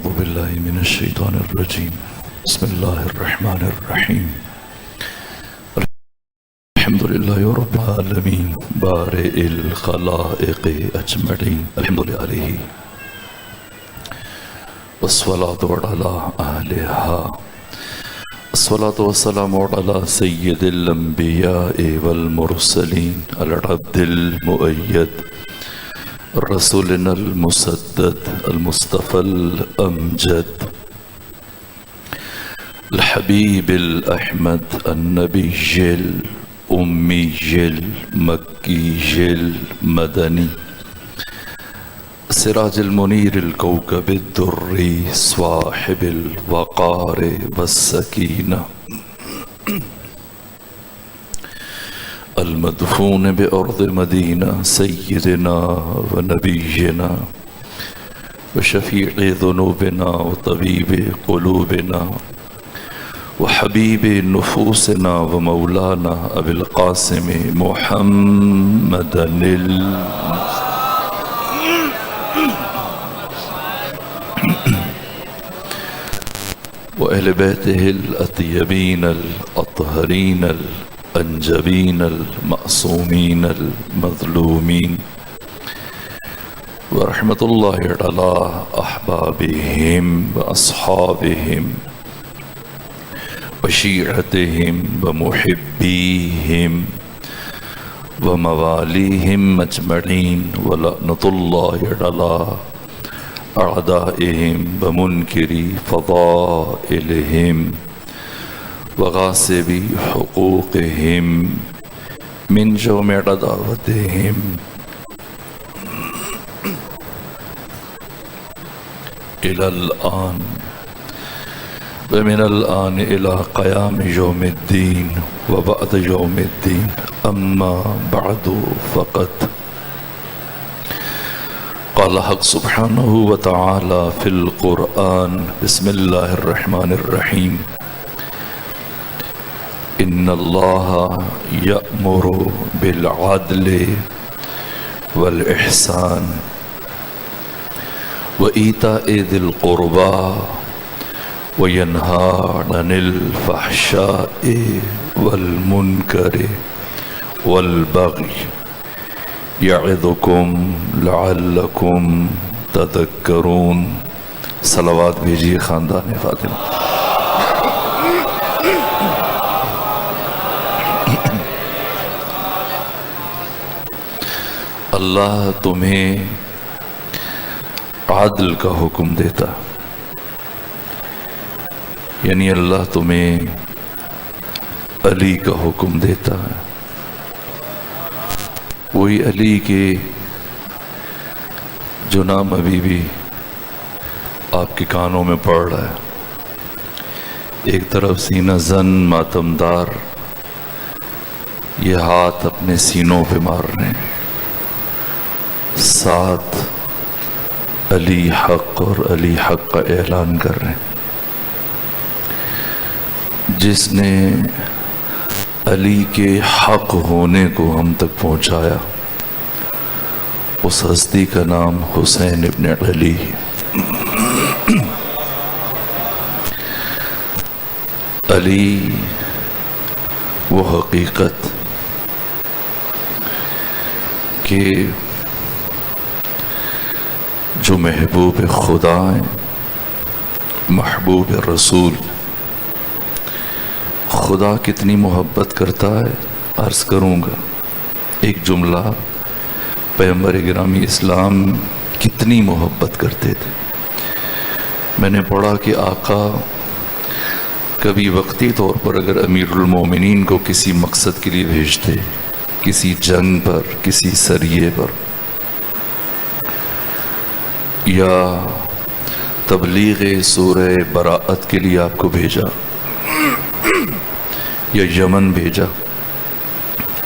أعوذ بالله من الشيطان الرجيم بسم الله الرحمن الرحيم الحمد لله رب العالمين بارئ الخلائق أجمعين الحمد لله والصلاة على أهلها الصلاة والسلام على سيد الأنبياء والمرسلين العبد المؤيد رسولنا المسدد المصطفى الأمجد الحبيب الأحمد النبي الأمي المكي المدني سراج المنير الكوكب الدري صاحب الوقار والسكينة المدفون بأرض مدينة سيدنا ونبينا وشفيع ذنوبنا وطبيب قلوبنا وحبيب نفوسنا ومولانا أبي القاسم محمد وأهل بيته الأطيبين الأطهرين الأنجبين المعصومين المظلومين ورحمة الله على أحبابهم وأصحابهم وشيعتهم ومحبيهم ومواليهم أجمعين ولعنة الله على أعدائهم ومنكري فضائلهم وغاصبي حقوقهم من جميع عداوتهم إلى الآن ومن الآن إلى قيام يوم الدين وبعد يوم الدين أما بعد فقد قال حق سبحانه وتعالى في القرآن بسم الله الرحمن الرحيم إن الله يأمر بالعدل والإحسان وإيتاء ذي القربى وينهى عن الفحشاء والمنكر والبغي يعظكم لعلكم تذكرون صلوات بھیجیے خاندان فاطمہ. اللہ تمہیں عدل کا حکم دیتا، یعنی اللہ تمہیں علی کا حکم دیتا ہے. وہی علی کے جو نام ابھی بھی آپ کے کانوں میں پڑ رہا ہے. ایک طرف سینہ زن ماتمدار یہ ہاتھ اپنے سینوں پہ مار رہے ہیں، ساتھ علی حق اور علی حق کا اعلان کر رہے ہیں. جس نے علی کے حق ہونے کو ہم تک پہنچایا اس ہستی کا نام حسین ابن علی. علی وہ حقیقت کہ جو محبوب خدا ہیں، محبوب رسول. خدا کتنی محبت کرتا ہے عرض کروں گا. ایک جملہ پیغمبر گرامی اسلام کتنی محبت کرتے تھے. میں نے پڑھا کہ آقا کبھی وقتی طور پر اگر امیر المومنین کو کسی مقصد کے لیے بھیجتے، کسی جنگ پر، کسی سریے پر، یا تبلیغ سورہ براءت کے لیے آپ کو بھیجا، یا یمن بھیجا،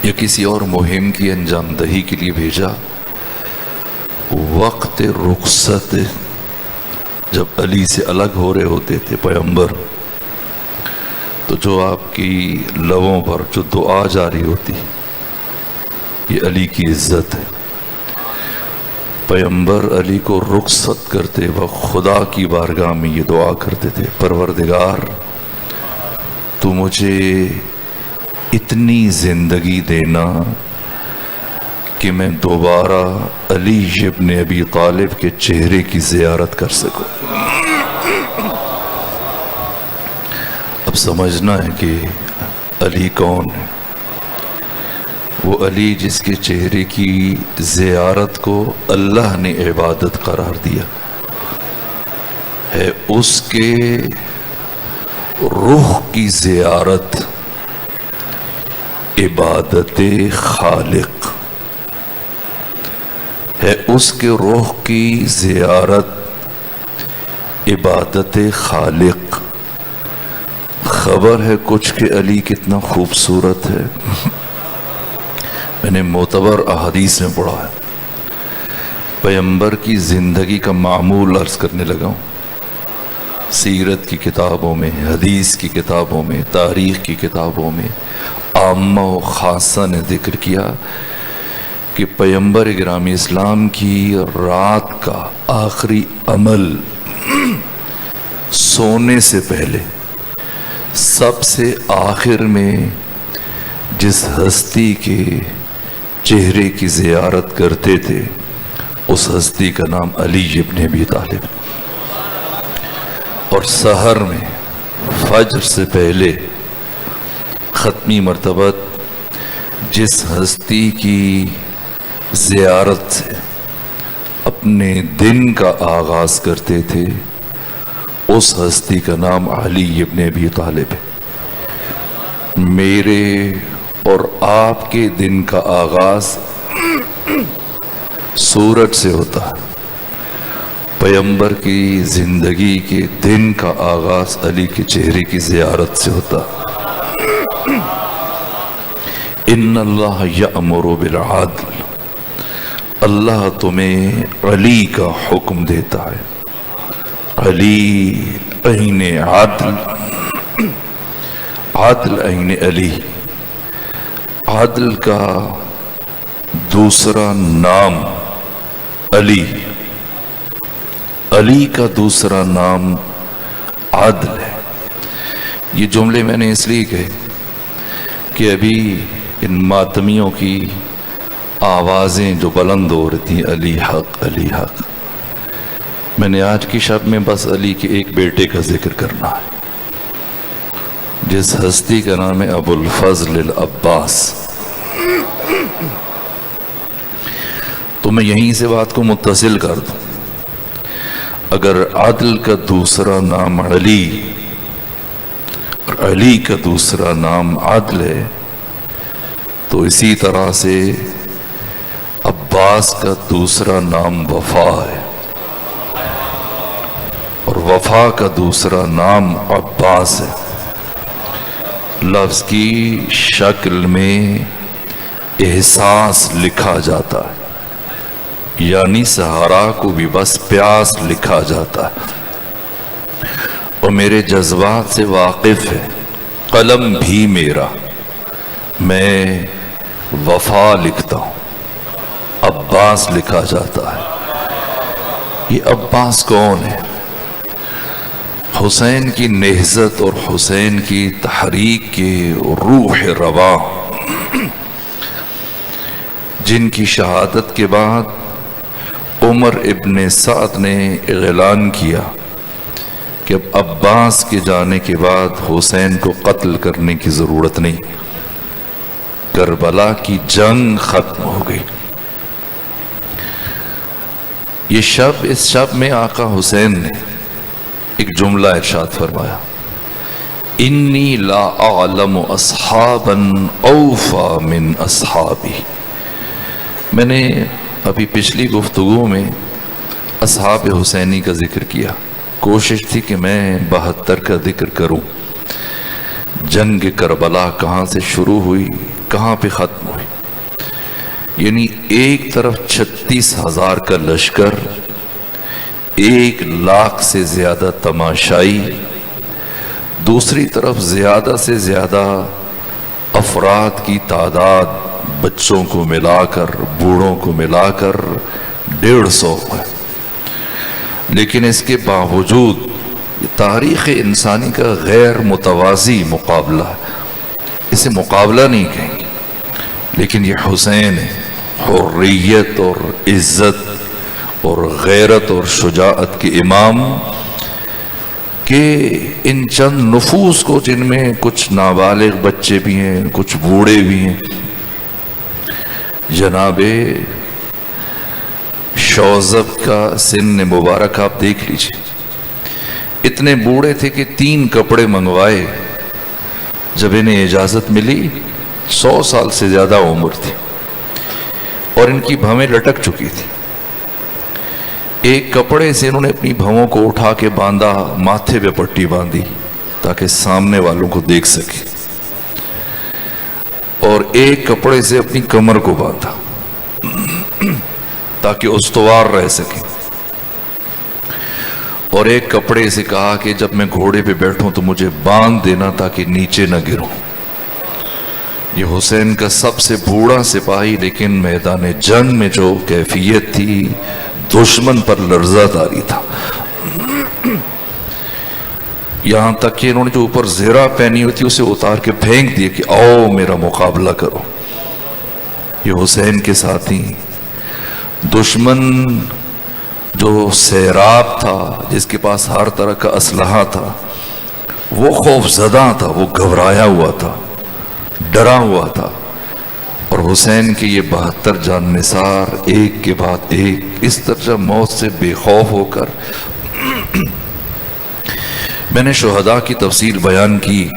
یا کسی اور مہم کی انجام دہی کے لیے بھیجا، وقت رخصت جب علی سے الگ ہو رہے ہوتے تھے پیغمبر، تو جو آپ کی لبوں پر جو دعا جاری ہوتی، یہ علی کی عزت ہے. پیغمبر علی کو رخصت کرتے وقت خدا کی بارگاہ میں یہ دعا کرتے تھے، پروردگار تو مجھے اتنی زندگی دینا کہ میں دوبارہ علی ابن ابی طالب کے چہرے کی زیارت کر سکوں۔ اب سمجھنا ہے کہ علی کون ہے۔ وہ علی جس کے چہرے کی زیارت کو اللہ نے عبادت قرار دیا ہے، اس کے روح کی زیارت عبادت خالق ہے، اس کے روح کی زیارت عبادت خالق۔ خبر ہے کچھ کہ علی کتنا خوبصورت ہے، میں نے معتبر احادیث میں پڑھا ہے۔ پیغمبر کی زندگی کا معمول عرض کرنے لگا ہوں، سیرت کی کتابوں میں، حدیث کی کتابوں میں، تاریخ کی کتابوں میں عامہ و خاصہ نے ذکر کیا کہ پیغمبر گرامی اسلام کی رات کا آخری عمل سونے سے پہلے سب سے آخر میں جس ہستی کے چہرے کی زیارت کرتے تھے اس ہستی کا نام علی ابن ابی طالب، اور سحر میں فجر سے پہلے ختمی مرتبہ جس ہستی کی زیارت سے اپنے دن کا آغاز کرتے تھے اس ہستی کا نام علی ابن ابی طالب ہے۔ میرے اور آپ کے دن کا آغاز سورج سے ہوتا ہے، پیغمبر کی زندگی کے دن کا آغاز علی کے چہرے کی زیارت سے ہوتا ہے۔ ان اللہ یأمر بالعدل، اللہ تمہیں علی کا حکم دیتا ہے۔ علی عین عدل، عدل عین علی۔ عدل کا دوسرا نام علی، علی کا دوسرا نام عدل ہے۔ یہ جملے میں نے اس لیے کہے کہ ابھی ان ماتمیوں کی آوازیں جو بلند ہو رہی تھیں، علی حق علی حق، میں نے آج کی شب میں بس علی کے ایک بیٹے کا ذکر کرنا ہے جس ہستی کا نام ہے ابو الفضل العباس۔ تو میں یہیں سے بات کو متصل کر دوں، اگر عدل کا دوسرا نام علی اور علی کا دوسرا نام عدل ہے تو اسی طرح سے عباس کا دوسرا نام وفا ہے اور وفا کا دوسرا نام عباس ہے۔ لفظ کی شکل میں احساس لکھا جاتا ہے، یعنی صحرا کو بھی بس پیاس لکھا جاتا ہے، اور میرے جذبات سے واقف ہے قلم بھی میرا، میں وفا لکھتا ہوں، عباس لکھا جاتا ہے۔ یہ عباس کون ہے؟ حسین کی نہضت اور حسین کی تحریک کے روح رواں، جن کی شہادت کے بعد عمر ابن سعد نے اعلان کیا کہ اب عباس کے جانے کے بعد حسین کو قتل کرنے کی ضرورت نہیں، کربلا کی جنگ ختم ہو گئی۔ یہ شب، اس شب میں آقا حسین نے ایک جملہ ارشاد فرمایا، انی لا اعلم اصحابا اوفا من اصحابی۔ میں نے ابھی پچھلی گفتگو میں اصحاب حسینی کا ذکر کیا، کوشش تھی کہ میں 72 کا ذکر کروں، جنگ کربلا کہاں سے شروع ہوئی کہاں پہ ختم ہوئی، یعنی ایک طرف 36,000 کا لشکر، 1,00,000 سے زیادہ تماشائی، دوسری طرف زیادہ سے زیادہ افراد کی تعداد، بچوں کو ملا کر بوڑھوں کو ملا کر 150 ہے، لیکن اس کے باوجود تاریخ انسانی کا غیر متوازی مقابلہ ہے، اسے مقابلہ نہیں کہیں گے، لیکن یہ حسین ہے، حریت اور عزت اور غیرت اور شجاعت کے امام، کہ ان چند نفوس کو جن میں کچھ نابالغ بچے بھی ہیں، کچھ بوڑھے بھی ہیں، جناب شوذب کا سن مبارک آپ دیکھ لیجئے، اتنے بوڑھے تھے کہ 3 کپڑے منگوائے، جب انہیں اجازت ملی 100 سال سے زیادہ عمر تھی اور ان کی بھویں لٹک چکی تھی، ایک کپڑے سے انہوں نے اپنی بھووں کو اٹھا کے باندھا، ماتھے پہ پٹی باندھی تاکہ سامنے والوں کو دیکھ سکے، اور ایک کپڑے سے اپنی کمر کو باندھا تاکہ استوار رہ سکے، اور ایک کپڑے سے کہا کہ جب میں گھوڑے پہ بیٹھوں تو مجھے باندھ دینا تاکہ نیچے نہ گروں۔ یہ حسین کا سب سے بوڑھا سپاہی، لیکن میدان جنگ میں جو کیفیت تھی، دشمن پر لرزہ طاری تھا، یہاں تک کہ انہوں نے جو اوپر زرہ پہنی ہوئی تھی اسے اتار کے پھینک دیے کہ آؤ میرا مقابلہ کرو۔ یہ حسین کے ساتھی، دشمن جو سیراب تھا، جس کے پاس ہر طرح کا اسلحہ تھا، وہ خوف زدہ تھا، وہ گھبرایا ہوا تھا، ڈرا ہوا تھا، اور حسین کے یہ 72 جان نثار ایک کے بعد ایک اس طرح موت سے بے خوف ہو کر، میں نے شہداء کی تفصیل بیان کی۔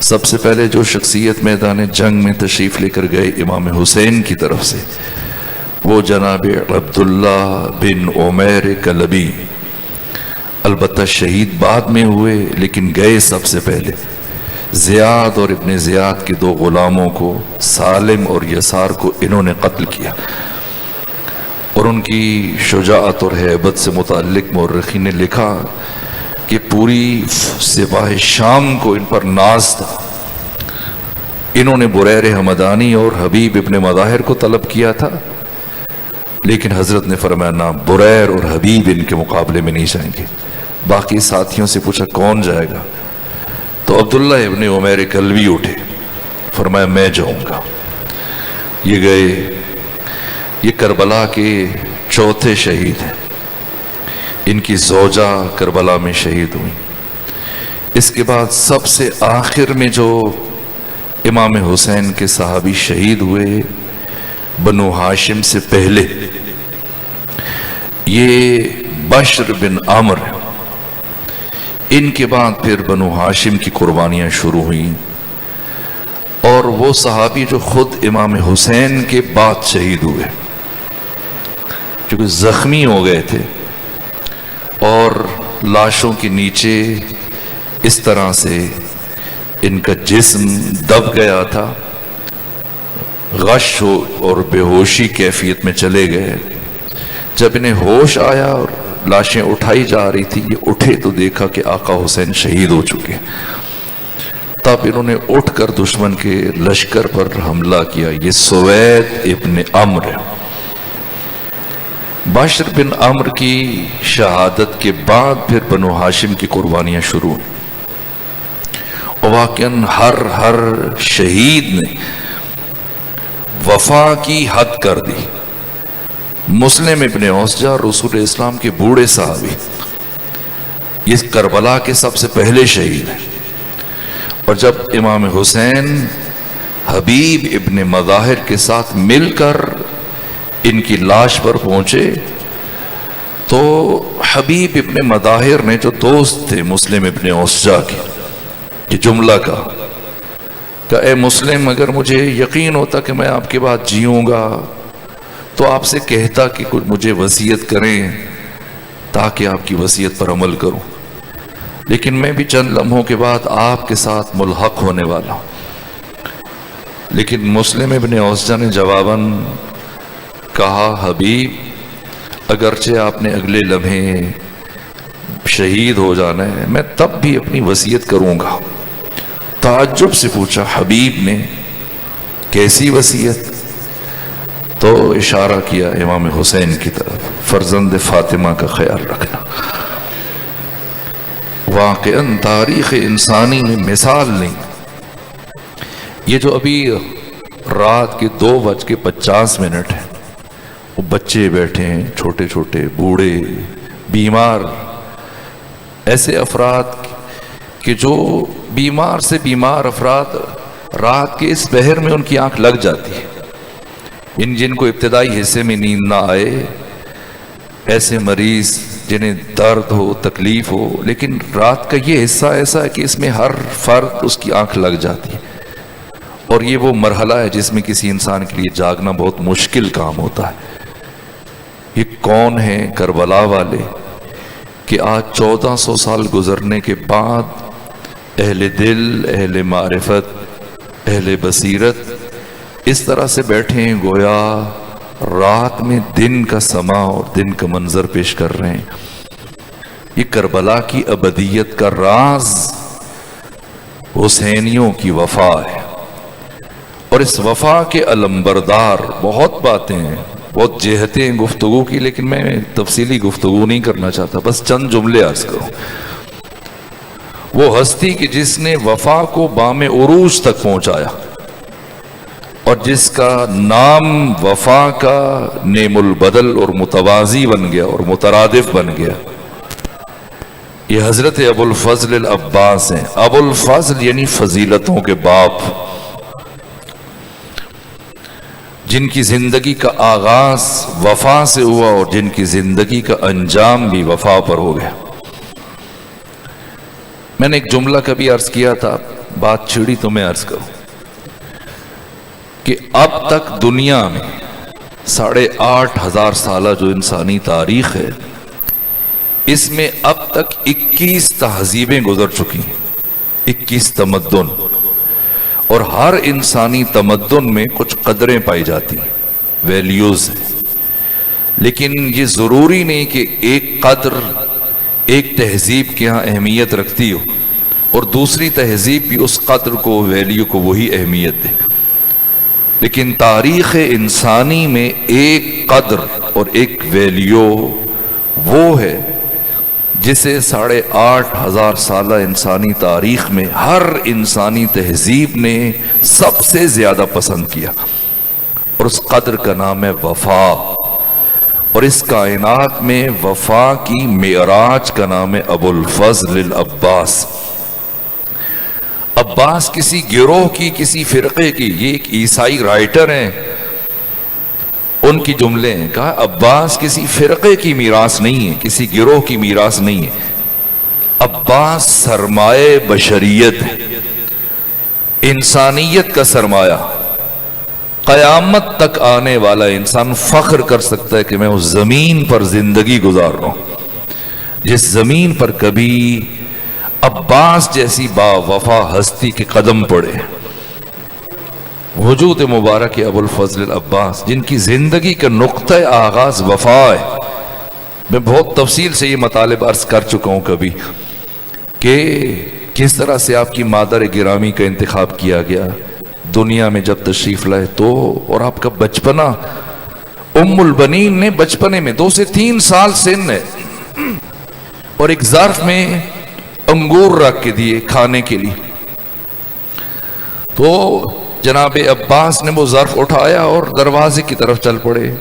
سب سے پہلے جو شخصیت میدان جنگ میں تشریف لے کر گئے امام حسین کی طرف سے، وہ جناب عبداللہ بن عمیر کلبی، البتہ شہید بعد میں ہوئے، لیکن گئے سب سے پہلے۔ زیاد اور ابن زیاد کے 2 غلاموں کو، سالم اور یسار کو، انہوں نے قتل کیا، اور ان کی شجاعت اور ہیبت سے متعلق مورخین نے لکھا کہ پوری سپاہ شام کو ان پر ناز تھا۔ انہوں نے بریر حمدانی اور حبیب ابن مظاہر کو طلب کیا تھا، لیکن حضرت نے فرمایا نہ، بریر اور حبیب ان کے مقابلے میں نہیں جائیں گے۔ باقی ساتھیوں سے پوچھا کون جائے گا، تو عبداللہ ابن عمیر کلبی اٹھے، فرمایا میں جاؤں گا۔ یہ گئے، یہ کربلا کے 4تھے شہید ہیں، ان کی زوجہ کربلا میں شہید ہوئی۔ اس کے بعد سب سے آخر میں جو امام حسین کے صحابی شہید ہوئے، بنو ہاشم سے پہلے، یہ بشر بن عمر، ان کے بعد پھر بنو ہاشم کی قربانیاں شروع ہوئیں، اور وہ صحابی جو خود امام حسین کے بعد شہید ہوئے، کیونکہ زخمی ہو گئے تھے اور لاشوں کے نیچے اس طرح سے ان کا جسم دب گیا تھا، غش ہو اور بے ہوشی کیفیت میں چلے گئے۔ جب انہیں ہوش آیا اور لاشیں اٹھائی جا رہی تھی، یہ اٹھے تو دیکھا کہ آقا حسین شہید ہو چکے، تب انہوں نے اٹھ کر دشمن کے لشکر پر حملہ کیا۔ یہ سوید ابن عمر، بشر بن عمر کی شہادت کے بعد پھر بنو ہاشم کی قربانیاں شروع ہوئیں، اور واقعاً ہر شہید نے وفا کی حد کر دی۔ مسلم ابن اوسجہ رسول اسلام کے بوڑھے صحابی، یہ کربلا کے سب سے پہلے شہید ہیں، اور جب امام حسین حبیب ابن مظاہر کے ساتھ مل کر ان کی لاش پر پہنچے، تو حبیب ابن مظاہر نے، جو دوست تھے مسلم ابن اوسجہ کے، یہ جملہ کہا کہ اے مسلم، اگر مجھے یقین ہوتا کہ میں آپ کے بعد جیوں گا تو آپ سے کہتا کہ کچھ مجھے وصیت کریں تاکہ آپ کی وصیت پر عمل کروں، لیکن میں بھی چند لمحوں کے بعد آپ کے ساتھ ملحق ہونے والا ہوں۔ لیکن مسلم ابن اوسجہ نے جواباً کہا، حبیب، اگرچہ آپ نے اگلے لمحے شہید ہو جانا ہے، میں تب بھی اپنی وصیت کروں گا۔ تعجب سے پوچھا حبیب نے، کیسی وصیت؟ تو اشارہ کیا امام حسین کی طرف، فرزند فاطمہ کا خیال رکھنا۔ واقعاً تاریخ انسانی میں مثال نہیں۔ یہ جو ابھی رات کے 2:50 ہیں، وہ بچے بیٹھے ہیں، چھوٹے چھوٹے، بوڑھے، بیمار، ایسے افراد کہ جو بیمار سے بیمار افراد رات کے اس پہر میں ان کی آنکھ لگ جاتی ہے۔ جن کو ابتدائی حصے میں نیند نہ آئے، ایسے مریض جنہیں درد ہو، تکلیف ہو، لیکن رات کا یہ حصہ ایسا ہے کہ اس میں ہر فرد اس کی آنکھ لگ جاتی ہے، اور یہ وہ مرحلہ ہے جس میں کسی انسان کے لیے جاگنا بہت مشکل کام ہوتا ہے۔ یہ کون ہیں کربلا والے کہ آج 1400 سال گزرنے کے بعد اہل دل، اہل معرفت، اہل بصیرت اس طرح سے بیٹھے ہیں گویا رات میں دن کا سما اور دن کا منظر پیش کر رہے ہیں۔ یہ کربلا کی ابدیت کا راز حسینیوں کی وفا ہے، اور اس وفا کے علمبردار بہت باتیں ہیں، بہت جہتیں ہیں گفتگو کی، لیکن میں تفصیلی گفتگو نہیں کرنا چاہتا، بس چند جملے عرض کروں۔ وہ ہستی کہ جس نے وفا کو بام عروج تک پہنچایا، اور جس کا نام وفا کا نعم البدل اور متوازی بن گیا اور مترادف بن گیا، یہ حضرت ابو الفضل العباس ہیں۔ ابو الفضل یعنی فضیلتوں کے باپ، جن کی زندگی کا آغاز وفا سے ہوا اور جن کی زندگی کا انجام بھی وفا پر ہو گیا۔ میں نے ایک جملہ کبھی عرض کیا تھا، بات چھڑی تو میں عرض کروں کہ اب تک دنیا میں 8,500 سالہ جو انسانی تاریخ ہے، اس میں اب تک 21 تہذیبیں گزر چکی ہیں، 21 تمدن، اور ہر انسانی تمدن میں کچھ قدریں پائی جاتی ہیں، ویلیوز ہیں، لیکن یہ ضروری نہیں کہ ایک قدر ایک تہذیب کے ہاں اہمیت رکھتی ہو اور دوسری تہذیب بھی اس قدر کو، ویلیو کو وہی اہمیت دے، لیکن تاریخ انسانی میں ایک قدر اور ایک ویلیو وہ ہے جسے 8,500 سالہ انسانی تاریخ میں ہر انسانی تہذیب نے سب سے زیادہ پسند کیا، اور اس قدر کا نام ہے وفا، اور اس کائنات میں وفا کی معراج کا نام ہے ابو الفضل العباس۔ عباس کسی گروہ کی، کسی فرقے کی، یہ ایک عیسائی رائٹر ہیں، ان کی جملے ہیں، کہا عباس کسی فرقے کی میراث نہیں ہے، کسی گروہ کی میراث نہیں ہے، عباس سرمایہ بشریت ہے، انسانیت کا سرمایہ۔ قیامت تک آنے والا انسان فخر کر سکتا ہے کہ میں اس زمین پر زندگی گزار رہا ہوں جس زمین پر کبھی عباس جیسی با وفا ہستی کے قدم پڑے۔ وجود مبارک ابو الفضل العباس، جن کی زندگی کا نقطہ آغاز وفا ہے۔ میں بہت تفصیل سے یہ مطالب عرض کر چکا ہوں کبھی کہ کس طرح سے آپ کی مادر گرامی کا انتخاب کیا گیا دنیا میں جب تشریف لائے تو، اور آپ کا بچپنا، ام البنین نے بچپنے میں 2 سے 3 سال سن ہے، اور ایک ظرف میں انگور رکھ کے دیے کھانے کے لیے، تو جناب عباس نے وہ ظرف اٹھایا اور دروازے کی طرف چل پڑے۔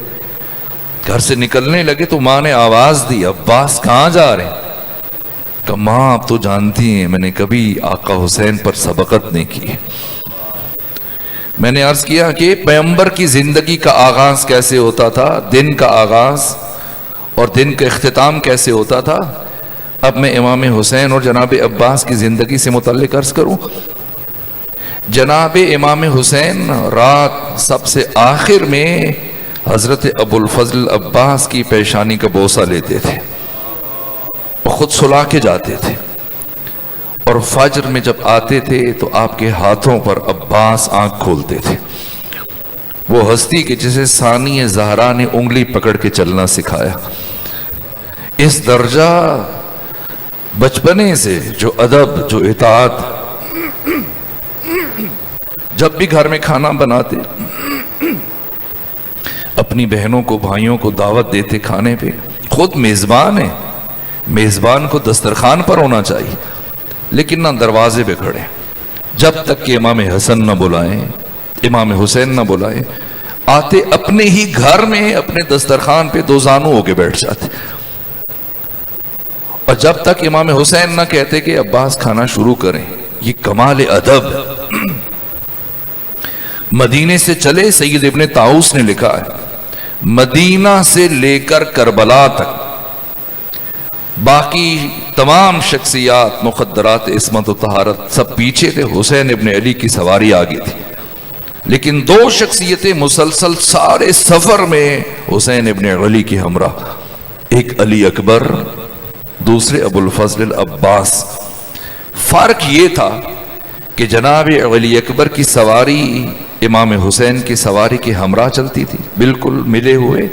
گھر سے نکلنے لگے تو ماں نے آواز دی، عباس کہاں جا رہے ہیں؟ کہ ماں آپ تو جانتی ہیں میں نے کبھی آقا حسین پر سبقت نہیں کی۔ میں نے عرض کیا کہ پیغمبر کی زندگی کا آغاز کیسے ہوتا تھا، دن کا آغاز اور دن کا اختتام کیسے ہوتا تھا۔ اب میں امام حسین اور جناب عباس کی زندگی سے متعلق عرض کروں۔ جناب امام حسین رات سب سے آخر میں حضرت ابو الفضل عباس کی پیشانی کا بوسہ لیتے تھے اور خود سلا کے جاتے تھے، اور فجر میں جب آتے تھے تو آپ کے ہاتھوں پر عباس آنکھ کھولتے تھے۔ وہ ہستی کہ جسے ثانی زہرا نے انگلی پکڑ کے چلنا سکھایا، اس درجہ بچپنے سے جو ادب، جو اطاعت، جب بھی گھر میں کھانا بناتے اپنی بہنوں کو بھائیوں کو دعوت دیتے کھانے پہ، خود میزبان ہے، میزبان کو دسترخوان پر ہونا چاہیے، لیکن نہ دروازے پہ کھڑے، جب تک کہ امام حسن نہ بلائیں، امام حسین نہ بلائیں، آتے اپنے ہی گھر میں اپنے دسترخوان پہ دو زانو ہو کے بیٹھ جاتے، اور جب تک امام حسین نہ کہتے کہ عباس کھانا شروع کریں۔ یہ کمال ادب۔ مدینے سے چلے، سید ابن طاؤس نے لکھا ہے، مدینہ سے لے کر کربلا تک باقی تمام شخصیات، مخدرات، عصمت و طہارت سب پیچھے تھے، حسین ابن علی کی سواری آگے تھی، لیکن دو شخصیتیں مسلسل سارے سفر میں حسین ابن علی کے ہمراہ، ایک علی اکبر، دوسرے ابو الفضل العباس۔ فرق یہ تھا کہ جناب علی اکبر کی سواری امام حسین کی سواری کے ہمراہ چلتی تھی، بالکل ملے ہوئے،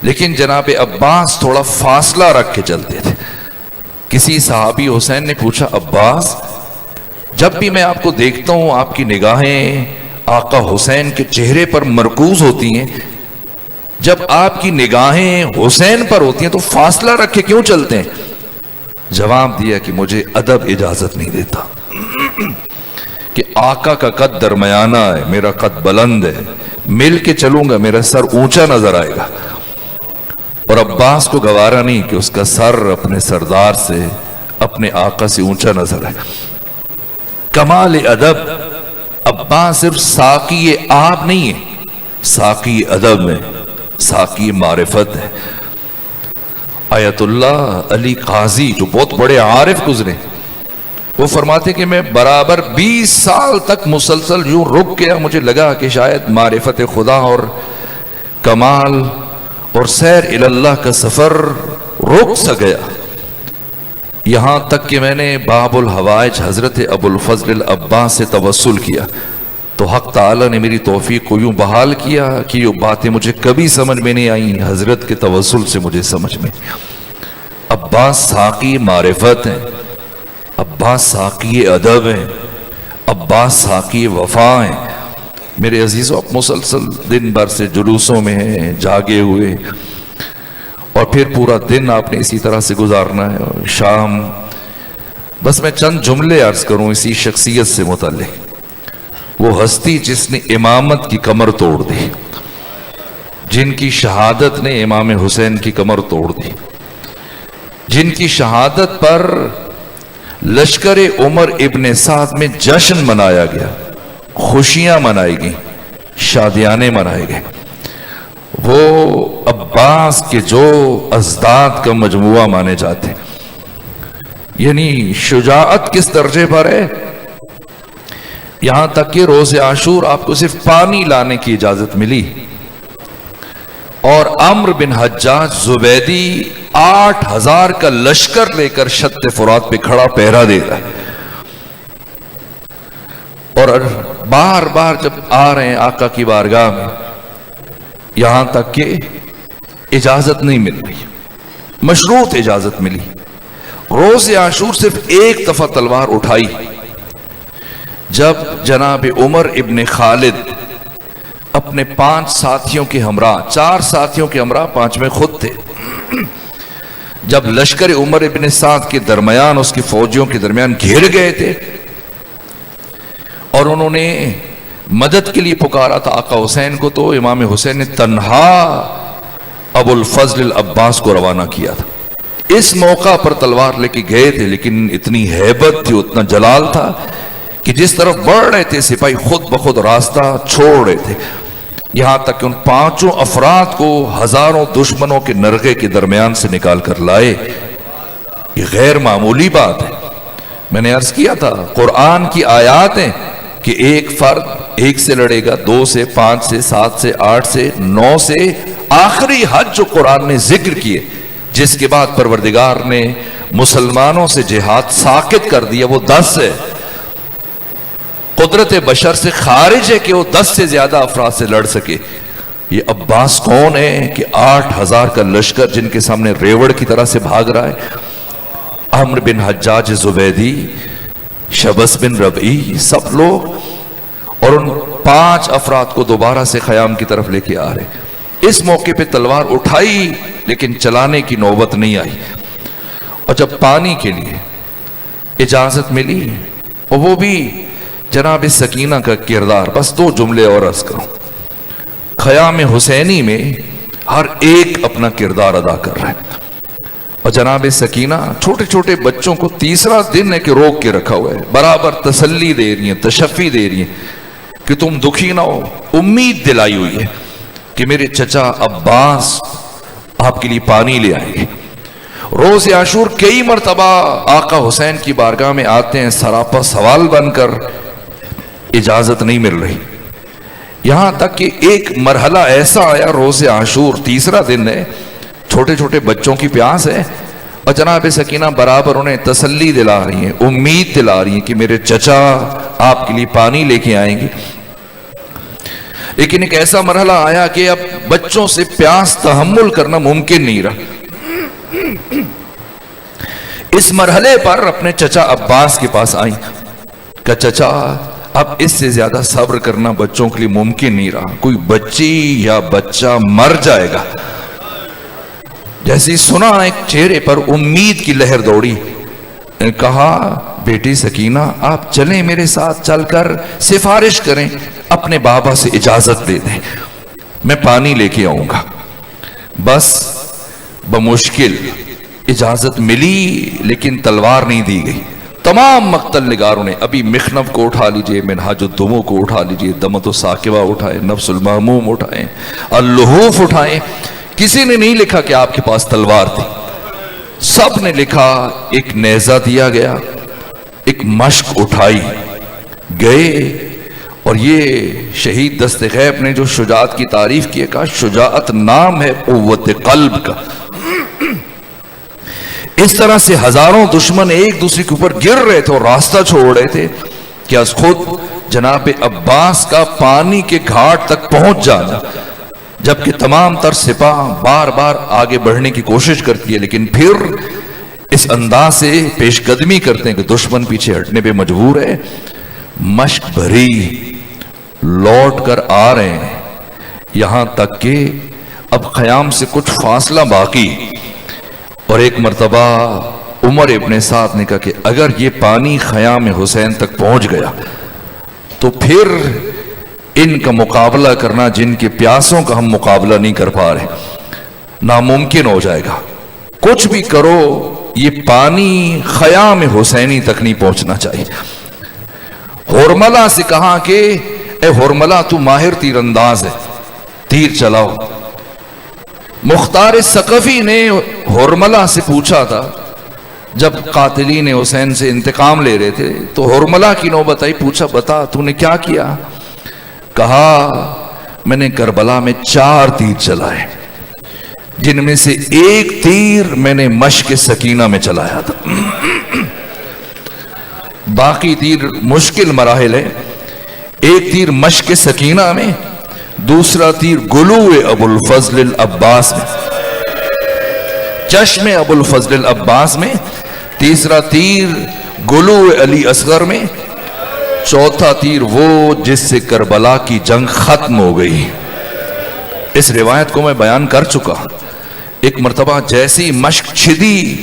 لیکن جناب عباس تھوڑا فاصلہ رکھ کے چلتے تھے۔ کسی صحابی حسین نے پوچھا، عباس جب بھی میں آپ کو دیکھتا ہوں آپ کی نگاہیں آقا حسین کے چہرے پر مرکوز ہوتی ہیں، جب آپ کی نگاہیں حسین پر ہوتی ہیں تو فاصلہ رکھ کے کیوں چلتے ہیں؟ جواب دیا کہ مجھے ادب اجازت نہیں دیتا کہ آقا کا قد درمیانہ ہے، میرا قد بلند ہے، مل کے چلوں گا میرا سر اونچا نظر آئے گا، اور عباس کو گوارا نہیں کہ اس کا سر اپنے سردار سے، اپنے آقا سے اونچا نظر آئے۔ کمال ادب۔ عباس صرف ساقی آب نہیں ہے، ساقی ادب ہے، ساقی معرفت ہے۔ آیت اللہ علی قاضی جو بہت بڑے عارف گزرے، وہ فرماتے کہ میں برابر 20 سال تک مسلسل یوں رک گیا، مجھے لگا کہ شاید معرفت خدا اور کمال اور سیر اللہ کا سفر رک سا گیا، یہاں تک کہ میں نے باب الحوائج حضرت ابو الفضل العباس سے توسل کیا، تو حق تعالیٰ نے میری توفیق کو یوں بحال کیا کہ یہ باتیں مجھے کبھی سمجھ میں نہیں آئیں، حضرت کے توسل سے مجھے سمجھ میں۔ عباس ساقی معرفت ہیں، عباس ساقی ادب ہیں، عباس ساقی وفا ہیں۔ میرے عزیزوں، آپ مسلسل دن بھر سے جلوسوں میں ہیں، جاگے ہوئے، اور پھر پورا دن آپ نے اسی طرح سے گزارنا ہے، اور شام بس میں چند جملے عرض کروں اسی شخصیت سے متعلق۔ وہ ہستی جس نے امامت کی کمر توڑ دی، جن کی شہادت نے امام حسین کی کمر توڑ دی، جن کی شہادت پر لشکر عمر ابن سعد میں جشن منایا گیا، خوشیاں منائی گئیں، شادیانے منائے گئے، وہ عباس کے جو ازداد کا مجموعہ مانے جاتے ہیں۔ یعنی شجاعت کس درجے پر ہے، یہاں تک کہ روز عاشور آپ کو صرف پانی لانے کی اجازت ملی، اور عمرو بن حجاج زبیدی 8000 کا لشکر لے کر شط فرات پہ کھڑا پہرا دے رہا ہے، اور بار بار جب آ رہے ہیں آقا کی بارگاہ میں، یہاں تک کہ اجازت نہیں مل رہی، مشروط اجازت ملی۔ روز عاشور صرف ایک دفعہ تلوار اٹھائی جب جناب عمر ابن خالد اپنے 5 ساتھیوں کے ہمراہ، 4 ساتھیوں کے ہمراہ، 5ویں خود تھے، جب لشکر عمر ابن سعد کے درمیان، اس کے فوجیوں کے درمیان گھر گئے تھے، اور انہوں نے مدد کے لیے پکارا تھا آقا حسین کو، تو امام حسین نے تنہا ابو الفضل العباس کو روانہ کیا تھا۔ اس موقع پر تلوار لے کے گئے تھے، لیکن اتنی ہیبت تھی، اتنا جلال تھا کہ جس طرف بڑھ رہے تھے سپاہی خود بخود راستہ چھوڑ رہے تھے، یہاں تک کہ ان 5 افراد کو ہزاروں دشمنوں کے نرغے کے درمیان سے نکال کر لائے۔ یہ غیر معمولی بات ہے۔ میں نے عرض کیا تھا قرآن کی آیات ہیں کہ ایک فرد ایک سے لڑے گا، 2 سے، 5 سے، 7 سے، 8 سے، 9 سے، آخری حد جو قرآن نے ذکر کیے، جس کے بعد پروردگار نے مسلمانوں سے جہاد ساقط کر دیا، وہ 10 ہے۔ قدرت بشر سے خارج ہے کہ وہ 10 سے زیادہ افراد سے لڑ سکے۔ یہ عباس کون ہے کہ 8000 کا لشکر جن کے سامنے ریوڑ کی طرح سے بھاگ رہا ہے، عمرو بن حجاج زبیدی، شبس بن ربعی، سب لوگ، اور ان 5 افراد کو دوبارہ سے خیام کی طرف لے کے آ رہے۔ اس موقع پہ تلوار اٹھائی لیکن چلانے کی نوبت نہیں آئی. اور جب پانی کے لیے اجازت ملی، اور وہ بھی جناب سکینہ کا کردار، بس 2 جملے اور عرض کروں. خیام حسینی میں ہر ایک اپنا کردار ادا کر رہے ہیں، اور جناب سکینہ چھوٹے چھوٹے بچوں کو تیسرا دن ہے کہ روک کے رکھا ہوا ہے، برابر تسلی دے رہی ہیں، تشفی دے رہی ہیں کہ تم دکھی نہ ہو. امید دلائی ہوئی ہے کہ میرے چچا عباس آپ کے لیے پانی لے آئیں گے. روز عاشور کئی مرتبہ آقا حسین کی بارگاہ میں آتے ہیں، سراپا سوال بن کر، اجازت نہیں مل رہی. یہاں تک کہ ایک مرحلہ ایسا آیا، روز عاشور تیسرا دن ہے، چھوٹے چھوٹے بچوں کی پیاس ہے، اور جناب سکینہ برابر انہیں تسلی دلا رہی ہیں، امید دلا رہی ہیں کہ میرے چچا آپ کے لیے پانی لے کے آئیں گے. لیکن ایک ایسا مرحلہ آیا کہ اب بچوں سے پیاس تحمل کرنا ممکن نہیں رہا. اس مرحلے پر اپنے چچا عباس کے پاس آئیں کہ چچا اب اس سے زیادہ صبر کرنا بچوں کے لیے ممکن نہیں رہا، کوئی بچی یا بچہ مر جائے گا. جیسے ہی سنا ایک چہرے پر امید کی لہر دوڑی. کہا بیٹی سکینہ آپ چلیں میرے ساتھ، چل کر سفارش کریں، اپنے بابا سے اجازت دے دیں، میں پانی لے کے آؤں گا. بس بمشکل اجازت ملی لیکن تلوار نہیں دی گئی. تمام مقتل نگاروں نے ابھی مخنف کو اٹھا لیجئے، منہاج الدموع کو اٹھا لیجئے، دمت الثاقبہ اٹھائے، نفس المحموم اٹھائیں، اللحوف اٹھائیں، کسی نے نہیں لکھا کہ آپ کے پاس تلوار تھی. سب نے لکھا ایک نیزہ دیا گیا، ایک مشق اٹھائی گئے. اور یہ شہید دست غیب نے جو شجاعت کی تعریف کی ہے، کہا شجاعت نام ہے قوت قلب کا. اس طرح سے ہزاروں دشمن ایک دوسرے کے اوپر گر رہے تھے اور راستہ چھوڑ رہے تھے کہ از خود جناب عباس کا پانی کے گھاٹ تک پہنچ جانا، جبکہ تمام تر سپاہ بار بار آگے بڑھنے کی کوشش کرتی ہے، لیکن پھر اس انداز سے پیش قدمی کرتے ہیں کہ دشمن پیچھے ہٹنے پہ مجبور ہے. مشق بھری لوٹ کر آ رہے ہیں، یہاں تک کہ اب خیام سے کچھ فاصلہ باقی. اور ایک مرتبہ عمر ابن سعد نے کہا کہ اگر یہ پانی خیام حسین تک پہنچ گیا تو پھر ان کا مقابلہ کرنا، جن کے پیاسوں کا ہم مقابلہ نہیں کر پا رہے، ناممکن ہو جائے گا. کچھ بھی کرو یہ پانی خیام حسینی تک نہیں پہنچنا چاہیے. ہرملہ سے کہا کہ اے ہرملہ تو ماہر تیر انداز ہے، تیر چلاؤ. مختار ثقفی نے ہرملہ سے پوچھا تھا، جب قاتلین حسین سے انتقام لے رہے تھے تو ہرملہ کی نوبت آئی، پوچھا بتا تو نے کیا کیا؟ کہا میں نے کربلا میں 4 تیر چلائے، جن میں سے ایک تیر میں نے مشق سکینہ میں چلایا تھا، باقی تیر مشکل مراحل ہے. ایک تیر مشق سکینہ میں، دوسرا تیر گلو ابو الفضل العباس میں، چشم ابو الفضل العباس میں، تیسرا تیر گلو علی اصغر میں، چوتھا تیر وہ جس سے کربلا کی جنگ ختم ہو گئی. اس روایت کو میں بیان کر چکا. ایک مرتبہ جیسی مشق چھدی،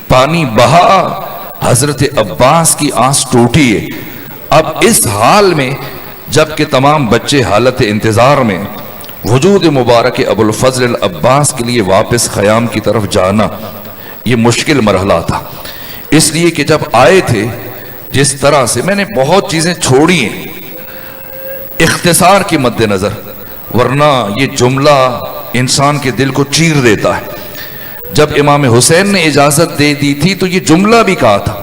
پانی بہا، حضرت عباس کی آنس ٹوٹی ہے. اب اس حال میں جبکہ تمام بچے حالت انتظار میں، وجود مبارک ابو الفضل العباس کے لیے واپس خیام کی طرف جانا یہ مشکل مرحلہ تھا. اس لیے کہ جب آئے تھے جس طرح سے، میں نے بہت چیزیں چھوڑی ہیں اختصار کے مد نظر، ورنہ یہ جملہ انسان کے دل کو چیر دیتا ہے. جب امام حسین نے اجازت دے دی تھی تو یہ جملہ بھی کہا تھا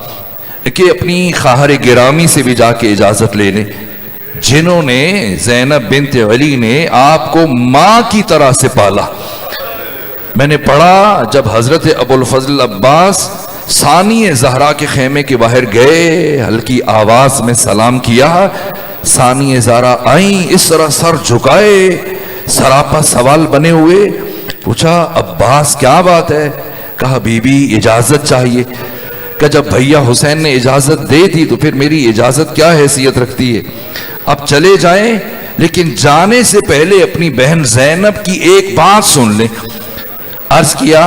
کہ اپنی خواہر گرامی سے بھی جا کے اجازت لے لیں، جنہوں نے زینب بنت علی نے آپ کو ماں کی طرح سے پالا. میں نے پڑھا جب حضرت ابو الفضل عباس ثانی زہرا کے خیمے کے باہر گئے، ہلکی آواز میں سلام کیا، ثانی زہرا آئیں اس طرح سر جھکائے، سراپا سوال بنے ہوئے. پوچھا عباس کیا بات ہے؟ کہا بی بی اجازت چاہیے. کہ جب بھیا حسین نے اجازت دے دی تو پھر میری اجازت کیا حیثیت رکھتی ہے؟ اب چلے جائیں لیکن جانے سے پہلے اپنی بہن زینب کی ایک بات سن لیں۔ عرض کیا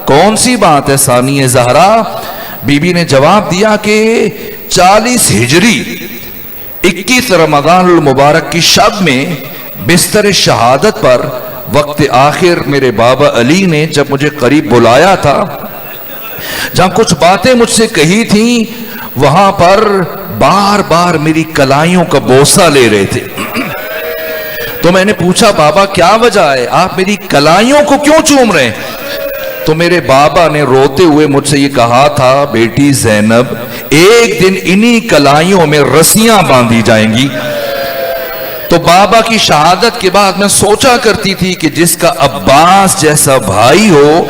کون سی بات ہے ثانی زہرا؟ بی بی نے جواب دیا کہ 40 ہجری 21 رمضان المبارک کی شب میں بستر شہادت پر وقت آخر میرے بابا علی نے جب مجھے قریب بلایا تھا، جہاں کچھ باتیں مجھ سے کہی تھیں، وہاں پر بار بار میری کلائیوں کا بوسہ لے رہے تھے۔ تو میں نے پوچھا بابا کیا وجہ ہے، آپ میری کلائیوں کو کیوں چوم رہے ہیں؟ تو میرے بابا نے روتے ہوئے مجھ سے یہ کہا تھا، بیٹی زینب ایک دن انہی کلائیوں میں رسیاں باندھی جائیں گی۔ تو بابا کی شہادت کے بعد میں سوچا کرتی تھی کہ جس کا عباس جیسا بھائی ہو،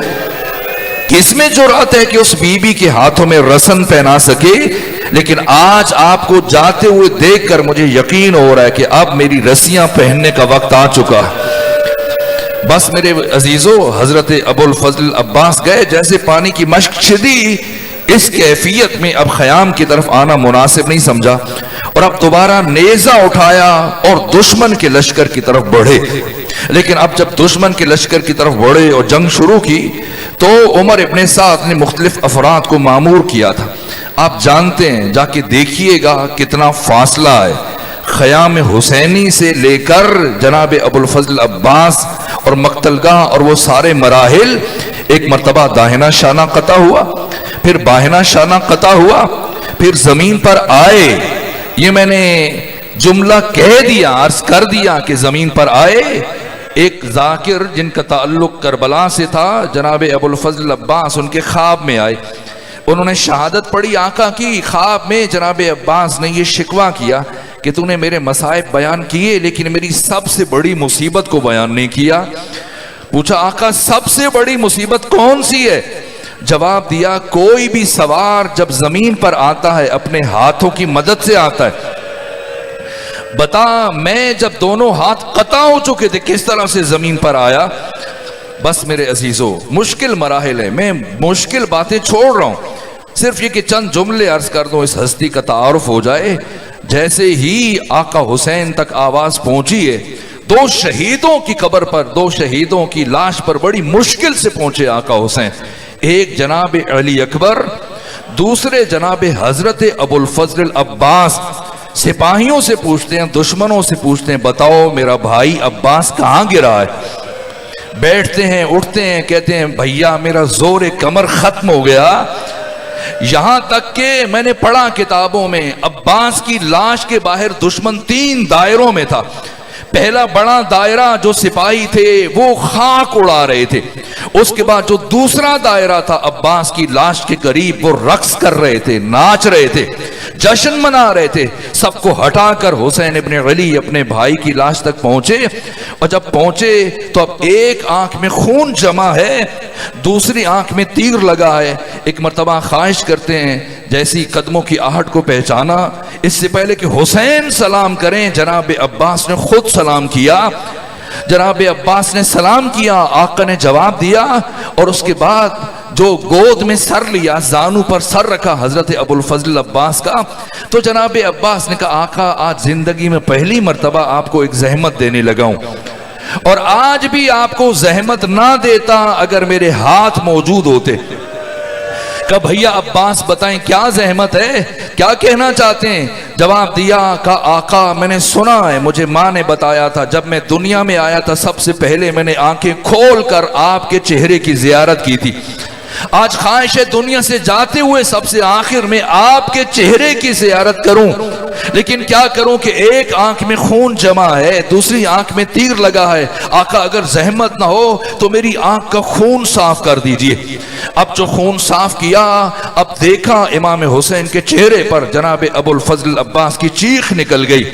کس میں جرأت ہے کہ اس بی بی کے ہاتھوں میں رسن پہنا سکے؟ لیکن آج آپ کو جاتے ہوئے دیکھ کر مجھے یقین ہو رہا ہے کہ اب میری رسیاں پہننے کا وقت آ چکا۔ بس میرے عزیزو، حضرت ابو الفضل عباس گئے، جیسے پانی کی مشق شدی، اس کیفیت میں اب خیام کی طرف آنا مناسب نہیں سمجھا، اور اب دوبارہ نیزہ اٹھایا اور دشمن کے لشکر کی طرف بڑھے۔ لیکن اب جب دشمن کے لشکر کی طرف بڑھے اور جنگ شروع کی تو عمر ابن سعد نے مختلف افراد کو مامور کیا تھا۔ آپ جانتے ہیں، جا کے دیکھیے گا کتنا فاصلہ ہے خیام حسینی سے لے کر جناب ابو الفضل عباس اور مقتل گاہ اور وہ سارے مراحل۔ ایک مرتبہ داہنا شانہ قطع ہوا، پھر بائنا شانہ قطع ہوا، پھر زمین پر آئے۔ یہ میں نے جملہ کہہ دیا، عرض کر دیا کہ زمین پر آئے۔ ایک ذاکر جن کا تعلق کربلا سے تھا، جناب ابو الفضل عباس، ان کے خواب میں آئے، انہوں نے شہادت پڑھی آقا کی۔ خواب میں جناب عباس نے یہ شکوہ کیا کہ تو نے میرے مصائب بیان کیے لیکن میری سب سے بڑی مصیبت کو بیان نہیں کیا۔ پوچھا آقا سب سے بڑی مصیبت کون سی ہے؟ جواب دیا کوئی بھی سوار جب زمین پر آتا ہے اپنے ہاتھوں کی مدد سے آتا ہے۔ بتا میں جب دونوں ہاتھ قطع ہو چکے تھے کس طرح سے زمین پر آیا؟ بس میرے عزیزو، مشکل مراحل ہے، میں مشکل باتیں چھوڑ رہا ہوں، صرف یہ کہ چند جملے عرض کر دوں، اس ہستی کا تعارف ہو جائے۔ جیسے ہی آقا حسین تک آواز پہنچی ہے، دو شہیدوں کی قبر پر، دو شہیدوں کی لاش پر بڑی مشکل سے پہنچے آقا حسین، ایک جناب علی اکبر، دوسرے جناب حضرت ابو الفضل عباس۔ سپاہیوں سے پوچھتے ہیں، دشمنوں سے پوچھتے ہیں، بتاؤ میرا بھائی عباس کہاں گرا ہے؟ بیٹھتے ہیں، اٹھتے ہیں، کہتے ہیں بھیا میرا زور کمر ختم ہو گیا۔ یہاں تک کہ میں نے پڑھا کتابوں میں، عباس کی لاش کے باہر دشمن 3 دائروں میں تھا۔ پہلا بڑا دائرہ جو سپاہی تھے وہ خاک اڑا رہے تھے، اس کے بعد جو دوسرا دائرہ تھا عباس کی لاش کے قریب وہ رقص کر رہے تھے، ناچ رہے تھے، جشن منا رہے تھے۔ سب کو ہٹا کر حسین ابن علی اپنے بھائی کی لاش تک پہنچے، اور جب پہنچے تو اب ایک آنکھ میں خون جمع ہے، دوسری آنکھ میں تیر لگا ہے۔ ایک مرتبہ خواہش کرتے ہیں جیسی قدموں کی آہٹ کو پہچانا، اس سے پہلے کہ حسین سلام کریں جناب عباس نے خود سلام کیا۔ جناب عباس نے سلام کیا، آقا نے جواب دیا، اور اس کے بعد جو گود میں سر لیا، زانو پر سر رکھا حضرت ابو الفضل عباس کا، تو جناب عباس نے کہا آقا آج زندگی میں پہلی مرتبہ آپ کو ایک زحمت دینے لگا ہوں، اور آج بھی آپ کو زحمت نہ دیتا اگر میرے ہاتھ موجود ہوتے۔ کہا بھیا عباس بتائیں کیا زحمت ہے، کیا کہنا چاہتے ہیں؟ جواب دیا کہ آقا میں نے سنا ہے، مجھے ماں نے بتایا تھا، جب میں دنیا میں آیا تھا سب سے پہلے میں نے آنکھیں کھول کر آپ کے چہرے کی زیارت کی تھی۔ آج خواہش ہے دنیا سے جاتے ہوئے سب سے آخر میں آپ کے چہرے کی زیارت کروں، لیکن کیا کروں کہ ایک آنکھ میں خون جمع ہے، دوسری آنکھ میں تیر لگا ہے۔ آقا اگر زحمت نہ ہو تو میری آنکھ کا خون صاف کر دیجئے۔ اب جو خون صاف کیا، اب دیکھا امام حسین کے چہرے پر جناب ابو الفضل عباس کی چیخ نکل گئی،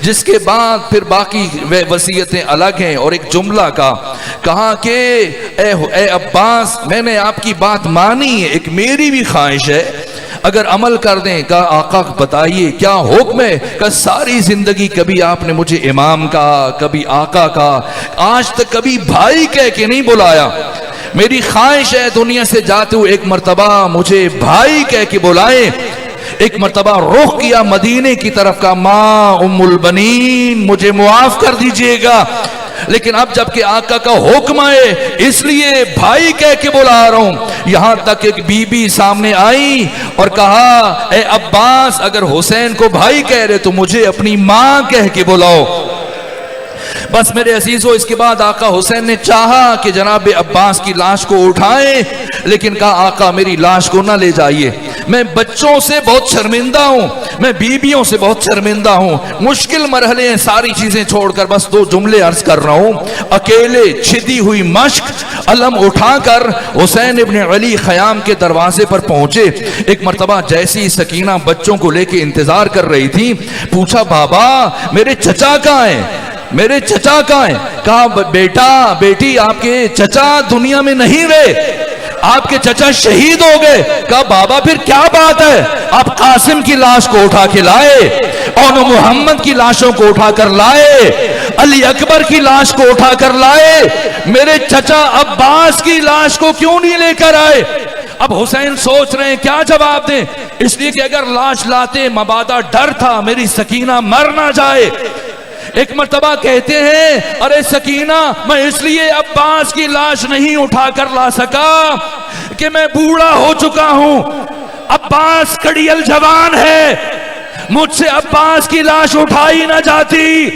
جس کے بعد پھر باقی وصیتیں الگ ہیں، اور ایک جملہ کہا کہ اے عباس میں نے آپ کی بات مانی ہے، ایک میری بھی خواہش ہے اگر عمل کر دیں۔ کہا آقا بتائیے کیا حکم ہے؟ کہ ساری زندگی کبھی آپ نے مجھے امام کہا، کبھی آقا کہا، آج تک کبھی بھائی کہہ کے نہیں بلایا۔ میری خواہش ہے دنیا سے جاتے ہوئے ایک مرتبہ مجھے بھائی کہہ کے بلائیں۔ ایک مرتبہ رخ کیا مدینے کی طرف کا، ماں ام البنین مجھے معاف کر دیجئے گا، لیکن اب جب کہ آقا کا حکم ہے اس لیے بھائی کہہ کے بلا رہا ہوں۔ یہاں تک ایک بی بی سامنے آئی اور کہا اے عباس اگر حسین کو بھائی کہہ رہے تو مجھے اپنی ماں کہہ کے بلاؤ۔ بس میرے عزیزو اس کے بعد آقا حسین نے چاہا کہ جناب عباس کی لاش کو اٹھائیں، لیکن کہا آقا میری لاش کو نہ لے جائیے، میں بچوں سے بہت شرمندہ ہوں، میں بیویوں سے بہت شرمندہ ہوں، مشکل مرحلے ہیں، ساری چیزیں چھوڑ کر بس 2 جملے عرض کر رہا ہوں۔ اکیلے چھدی ہوئی مشق علم اٹھا کر حسین ابن علی خیام کے دروازے پر پہنچے۔ ایک مرتبہ جیسی سکینہ بچوں کو لے کے انتظار کر رہی تھی، پوچھا بابا میرے چچا کہاں ہیں، میرے چچا کہاں ہیں؟ کہا بیٹا بیٹی آپ کے چچا دنیا میں نہیں رہے، آپ کے چچا شہید ہو گئے۔ کہا بابا پھر کیا بات ہے، آپ قاسم کی لاش کو اٹھا کے لائے، اور محمد کی لاشوں کو اٹھا کر لائے، علی اکبر کی لاش کو اٹھا کر لائے، میرے چچا عباس کی لاش کو کیوں نہیں لے کر آئے؟ اب حسین سوچ رہے ہیں کیا جواب دیں، اس لیے کہ اگر لاش لاتے مبادا ڈر تھا میری سکینہ مر نہ جائے۔ ایک مرتبہ کہتے ہیں ارے سکینہ میں اس لیے عباس کی لاش نہیں اٹھا کر لا سکا کہ میں بوڑھا ہو چکا ہوں، عباس کڑیل جوان ہے، مجھ سے عباس کی لاش اٹھائی نہ جاتی۔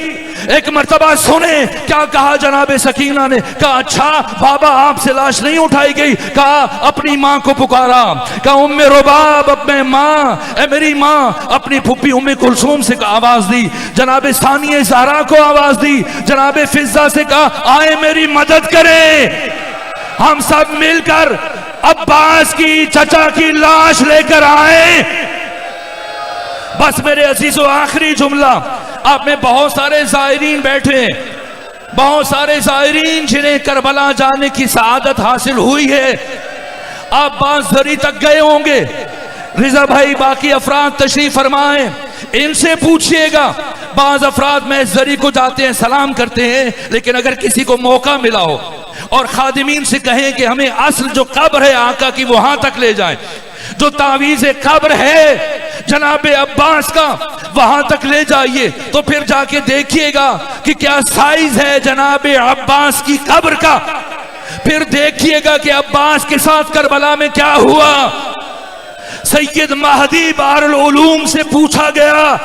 ایک مرتبہ سنیں کیا کہا جناب سکینہ نے، کہا اچھا بابا آپ سے لاش نہیں اٹھائی گئی، کہا اپنی ماں کو پکارا، کہا ام رباب اب میں ماں، اے میری ماں، اپنی پھپھی ام کلثوم سے آواز دی، جناب ثانیہ زہرا کو آواز دی، جناب فضہ سے کہا آئے میری مدد کریں، ہم سب مل کر عباس کی چچا کی لاش لے کر آئیں۔ بس میرے عزیزو آخری جملہ، آپ میں بہت سارے زائرین بیٹھے ہیں، بہت سارے زائرین جنہیں کربلا جانے کی سعادت حاصل ہوئی ہے، آپ بعض زری تک گئے ہوں گے، رضا بھائی باقی افراد تشریف فرمائیں، ان سے پوچھئے گا، بعض افراد میں زری کو جاتے ہیں سلام کرتے ہیں، لیکن اگر کسی کو موقع ملا ہو اور خادمین سے کہیں کہ ہمیں اصل جو قبر ہے آقا کی وہاں تک لے جائیں، جو تعویذ قبر ہے جناب عباس کا وہاں تک لے جائیے، تو پھر جا کے دیکھیے گا کہ کیا سائز ہے جناب عباس کی قبر کا، پھر دیکھیے گا کہ عباس کے ساتھ کربلا میں کیا ہوا۔ سید مہدی بحر العلوم سے پوچھا گیا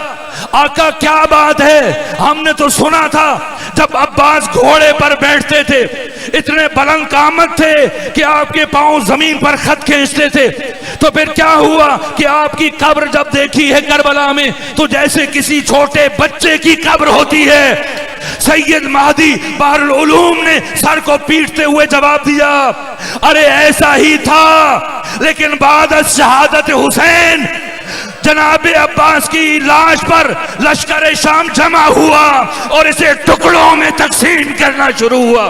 آقا کیا بات ہے، ہم نے تو سنا تھا جب عباس گھوڑے پر بیٹھتے تھے اتنے بلند قامت تھے کہ آپ کے پاؤں زمین پر خط کھینچتے تھے، تو پھر کیا ہوا کہ آپ کی قبر جب دیکھی ہے کربلا میں تو جیسے کسی چھوٹے بچے کی قبر ہوتی ہے۔ سید مہدی بحر العلوم نے سر کو پیٹتے ہوئے جواب دیا ارے ایسا ہی تھا، لیکن بعد از شہادت حسین جناب عباس کی لاش پر لشکر شام جمع ہوا اور اسے ٹکڑوں میں تقسیم کرنا شروع ہوا۔